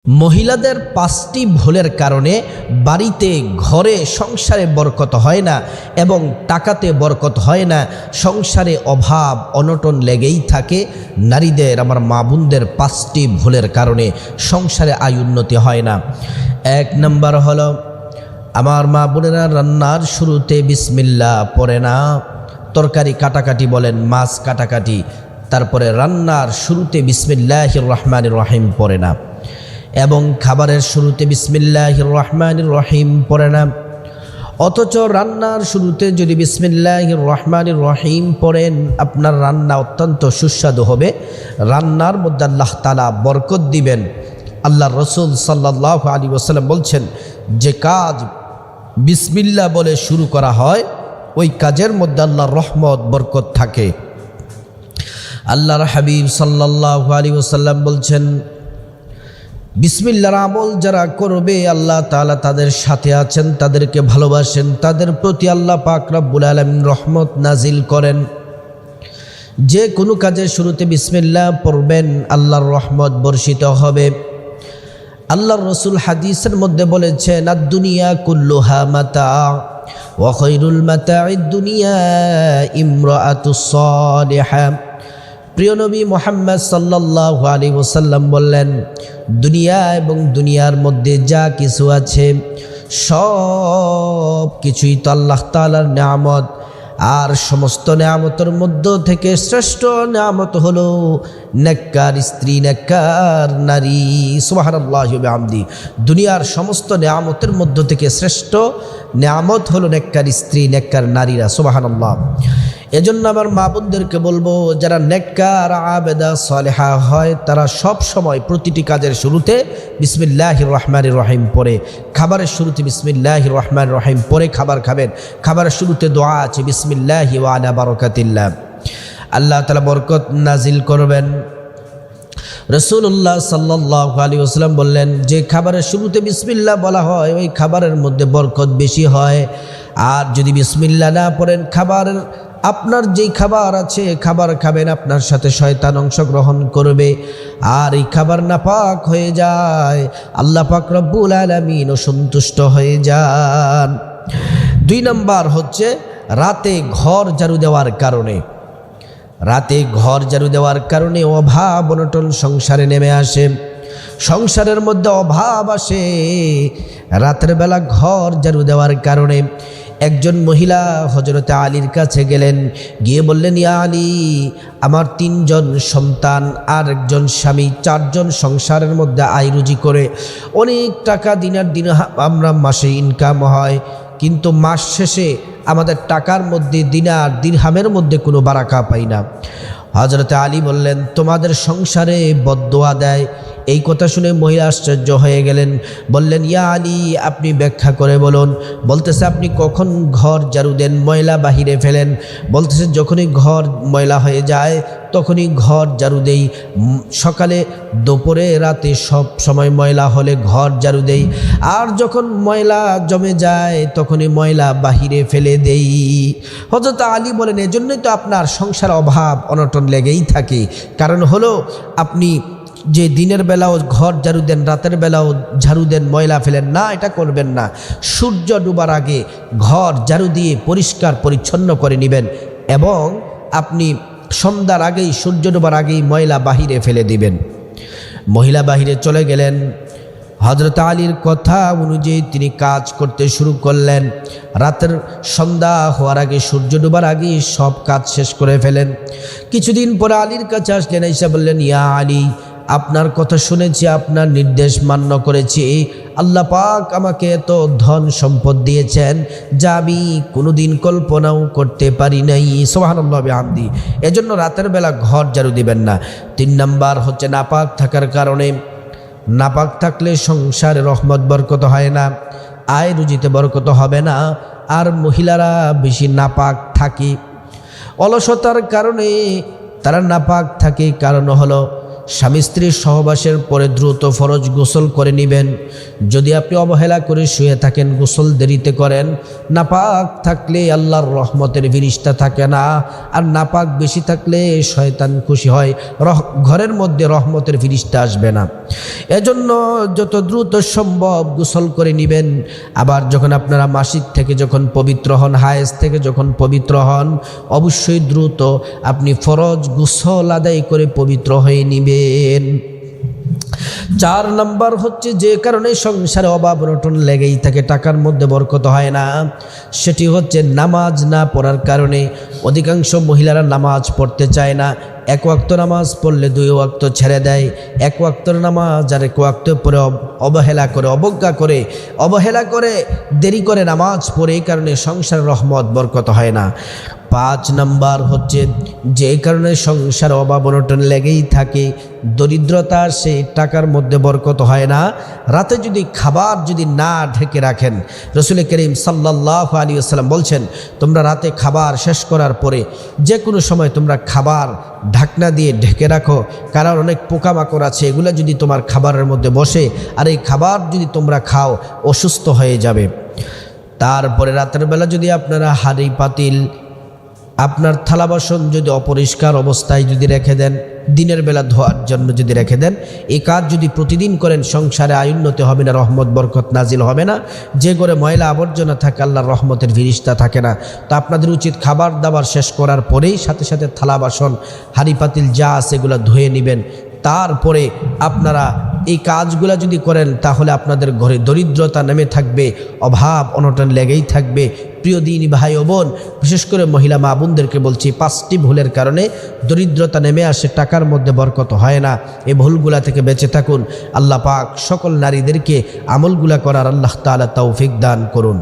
মহিলাদের ৫টি ভুলের কারণে বাড়িতে ঘরে সংসারে বরকত হয় না এবং টাকাতে বরকত হয় না, সংসারে অভাব অনটন লেগেই থাকে। নারীদের, আমার মা বোনদের ৫টি ভুলের কারণে সংসারে আয় উন্নতি হয় না। ১ নম্বর হলো, আমার মা বোনেরা রান্নার শুরুতে বিসমিল্লাহ পড়ে না। তরকারি কাটাকাটি বলেন, মাছ কাটাকাটি, তারপরে রান্নার শুরুতে বিসমিল্লাহির রহমানির রহিম পড়ে না এবং খাবারের শুরুতে বিসমিল্লাহির রহমানির রহিম পড়ে না। অথচ রান্নার শুরুতে যদি বিসমিল্লাহির রহমানির রহিম পড়েন, আপনার রান্না অত্যন্ত সুস্বাদু হবে, রান্নার মধ্যে আল্লাহ তাআলা বরকত দিবেন। আল্লাহর রাসূল সাল্লাল্লাহু আলাইহি ওয়াসাল্লাম বলছেন, যে কাজ বিসমিল্লাহ বলে শুরু করা হয় ওই কাজের মধ্যে আল্লাহর রহমত বরকত থাকে। আল্লাহর হাবিব সাল্লাল্লাহু আলাইহি ওয়াসাল্লাম বলছেন, বিসমিল্লাহর আমল যারা করবে আল্লাহ তাআলা তাদের সাথে আছেন, তাদেরকে ভালোবাসেন, তাদের প্রতি আল্লাহ পাক রব্বুল আলামিন রহমত নাজিল করেন। যে কোনো কাজের শুরুতে বিসমিল্লাহ পড়বেন, আল্লাহর রহমত বর্ষিত হবে। আল্লাহর রাসূল হাদিসের মধ্যে বলেছেন, আদ-দুনিয়া কুল্লুহা মাতা ওয়া খায়রুল মাতা'id দুনিয়া ইমরাআতুস সালিহা। প্রিয় নবী মুহাম্মদ সাল্লাল্লাহু আলাইহি ওয়াসাল্লাম বললেন, দুনিয়া এবং দুনিয়ার মধ্যে যা কিছু আছে সব কিছুই তো আল্লাহ তাআলার নিয়ামত, আর সমস্ত নিয়ামতের মধ্য থেকে শ্রেষ্ঠ নিয়ামত হলো নেককার স্ত্রী, নেককার নারী। সুবহানাল্লাহি ওয়া বিহামদি। দুনিয়ার সমস্ত নিয়ামতের মধ্য থেকে শ্রেষ্ঠ নিয়ামত হলো নেককার স্ত্রী, নেককার নারীরা। সুবহানাল্লাহ। এজন্য আমার মা বোনদেরকে বলবো, যারা নেককার আবেদা সালেহা হয় তারা সব সময় প্রতিটি কাজের শুরুতে বিসমিল্লাহির রহমানির রহিম পড়ে, খাবারের শুরুতে বিসমিল্লাহির রহমানির রহিম পড়ে খাবার খাবেন। খাবারের শুরুতে দোয়া আছে, বিসমিল্লাহি ওয়া আলা বারাকাতিল্লাহ, আল্লাহ তাআলা বরকত নাজিল করবেন। রাসূলুল্লাহ সাল্লাল্লাহু আলাইহি ওয়াসাল্লাম বললেন, যে খাবারের শুরুতে বিসমিল্লাহ বলা হয় ওই খাবারের মধ্যে বরকত বেশি হয়। আর যদি বিসমিল্লাহ না পড়েন, খাবারের আপনার যেই খাবার আছে খাবার খাবেন, আপনার সাথে শয়তান অংশগ্রহণ করবে, আর এই খাবার নাপাক হয়ে যায়, আল্লাহ পাক রব্বুল আলামিন অসন্তুষ্ট হয়ে যান। ২ নম্বর হচ্ছে, রাতে ঘর ঝাড়ু দেওয়ার কারণে, রাতে ঘর ঝাড়ু দেওয়ার কারণে অভাব অনটন সংসারে নেমে আসে, সংসারের মধ্যে অভাব আসে। রাতের বেলা ঘর ঝাড়ু দেওয়ার কারণে একজন মহিলা হযরতে আলীর কাছে গেলেন, গিয়ে বললেন, ইয়া আলী, আমার ৩ জন সন্তান আর একজন স্বামী, ৪ জন সংসারের মধ্যে আয় রুজি করে অনেক টাকা দিনার দিন আমরা মাসে ইনকাম হয়, কিন্তু মাস শেষে আমাদের টাকার মধ্যে দিনার দিরহামের মধ্যে কোনো বারাকা পাই না। হযরতে আলী বললেন, তোমাদের সংসারে বদদোয়া দেয়। এই কথা শুনে মহিলা আশ্চর্য হয়ে গেলেন, বললেন, ইয়া আলী, আপনি ব্যাখ্যা করে বলুন। বলতেছে, আপনি কখন ঘর ঝাড়ু দেন, ময়লা বাহিরে ফেলেন? বলতেছে, যখনই ঘর ময়লা হয়ে যায় তখনই ঘর ঝাড়ু দেই, সকালে দুপুরে রাতে সব সময় ময়লা হলে ঘর ঝাড়ু দেই, আর যখন ময়লা জমে যায় তখনই ময়লা বাহিরে ফেলে দেই। হযরত আলী বলেন, এজন্যই তো আপনার সংসার অভাব অনটন লেগেই থাকে। কারণ হলো, আপনি যে দিনের বেলাও ঘর ঝাড়ু দেন, রাতের বেলাও ঝাড়ু দেন, ময়লা ফেলেন না, এটা করবেন না। সূর্য ডুবার আগে ঘর ঝাড়ু দিয়ে পরিষ্কার পরিচ্ছন্ন করে নেবেন এবং আপনি সন্ধ্যার আগেই, সূর্য ডুবার আগেই ময়লা বাহিরে ফেলে দিবেন। মহিলা বাহিরে চলে গেলেন। হযরত আলীর কথা অনুযায়ী তিনি কাজ করতে শুরু করলেন। রাতের সন্ধ্যা হওয়ার আগে, সূর্য ডুবার আগে সব কাজ শেষ করে ফেলেন। কিছুদিন পরে আলীর কাছে আসলেন, এসে বললেন, ইয়া আলী, আপনার কথা শুনেছি, আপনার নির্দেশ মান্য করেছি, আল্লাহ পাক আমাকে এত ধন সম্পদ দিয়েছেন যা আমি কোনোদিন কল্পনাও করতে পারি নাই। সুবহানাল্লাহ বিহামদি। এজন্য রাতের বেলা ঘর ঝাড়ু দিবেন না। ৩ নাম্বার হচ্ছে, নাপাক থাকার কারণে, নাপাক থাকলে সংসারে রহমত বরকত হয় না, আয় রুজিতে বরকত হবে না। আর মহিলারা বেশি নাপাক থাকে, অলসতার কারণে তারা নাপাক থাকে। কারণ হলো, স্বামী স্ত্রীর সহবাসের পরে দ্রুত ফরজ গোসল করে নেবেন। যদি আপনি অবহেলা করে শুয়ে থাকেন, গোসল দেরিতে করেন, নাপাক থাকলে আল্লাহর রহমতের ফিরিস্তা থাকে না, আর নাপাক বেশি থাকলে শয়তান খুশি হয়, ঘরের মধ্যে রহমতের ফিরিস্তা আসবে না। এজন্য যত দ্রুত সম্ভব গোসল করে নেবেন। আবার যখন আপনারা মাসিক থেকে যখন পবিত্র হন, হায়েজ থেকে যখন পবিত্র হন, অবশ্যই দ্রুত আপনি ফরজ গোসল আদায় করে পবিত্র হয়ে নেবেন। 4 নম্বর হচ্ছে যে কারণে সংসারে অভাব অনটন লেগেই থাকে, টাকার মধ্যে বরকত হয় না, সেটি হচ্ছে নামাজ না পড়ার কারণে। অধিকাংশ মহিলারা নামাজ পড়তে চায় না, 1 ওয়াক্ত নামাজ পড়লে 2 ওয়াক্ত ছেড়ে দেয়, 1 ওয়াক্তর নামাজ আর 1 ওয়াক্ত পরে অবহেলা করে, অবহেলা করে দেরি করে নামাজ পড়ে, এই কারণে সংসারের রহমত বরকত হয় না। 5 নম্বর হচ্ছে যে কারণে সংসার অভাব অনটন লেগেই থাকে, দরিদ্রতা, সেই টাকার মধ্যে বরকত হয় না। রাতে যদি খাবার যদি না ঢেকে রাখেন, রসুল করিম সাল্লাল্লাহু আলাইহি ওয়াসাল্লাম বলছেন, তোমরা রাতে খাবার শেষ করার পরে যে কোনো সময় তোমরা খাবার ঢাকনা দিয়ে ঢেকে রাখো, কারণ অনেক পোকামাকড় আছে, এগুলো যদি তোমার খাবারের মধ্যে বসে আর এই খাবার যদি তোমরা খাও, অসুস্থ হয়ে যাবে। তারপরে রাতের বেলা যদি আপনারা হাঁড়ি পাতিল, আপনার থালা বাসন যদি অপরিষ্কার অবস্থায় যদি রেখে দেন, দিনের বেলা ধোয়ার জন্য যদি রেখে দেন, এই কাজ যদি প্রতিদিন করেন, সংসারে আয়ুন্নতি হবে না, রহমত বরকত নাজিল হবে না। যে করে ময়লা আবর্জনা থাকে, আল্লাহর রহমতের ফিরিস্তা থাকে না। তো আপনাদের উচিত খাবার দাবার শেষ করার পরেই সাথে সাথে থালা বাসন হাঁড়ি পাতিল যা আছে এগুলো ধুয়ে নেবেন। তারপরে আপনারা এই কাজগুলো যদি করেন, তাহলে আপনাদের ঘরে দরিদ্রতা নেমে থাকবে, অভাব অনটন লেগেই থাকবে। প্রিয় দিনী ভাই ও বোন, বিশেষ করে মহিলা মা বোনদেরকে বলছি, 5টি ভুলের কারণে দরিদ্রতা নেমে আসে, টাকার মধ্যে বরকত হয় না। এই ভুলগুলা থেকে বেঁচে থাকুন। আল্লাহ পাক সকল নারীদেরকে আমলগুলা করার আল্লাহ তাআলা তৌফিক দান করুন।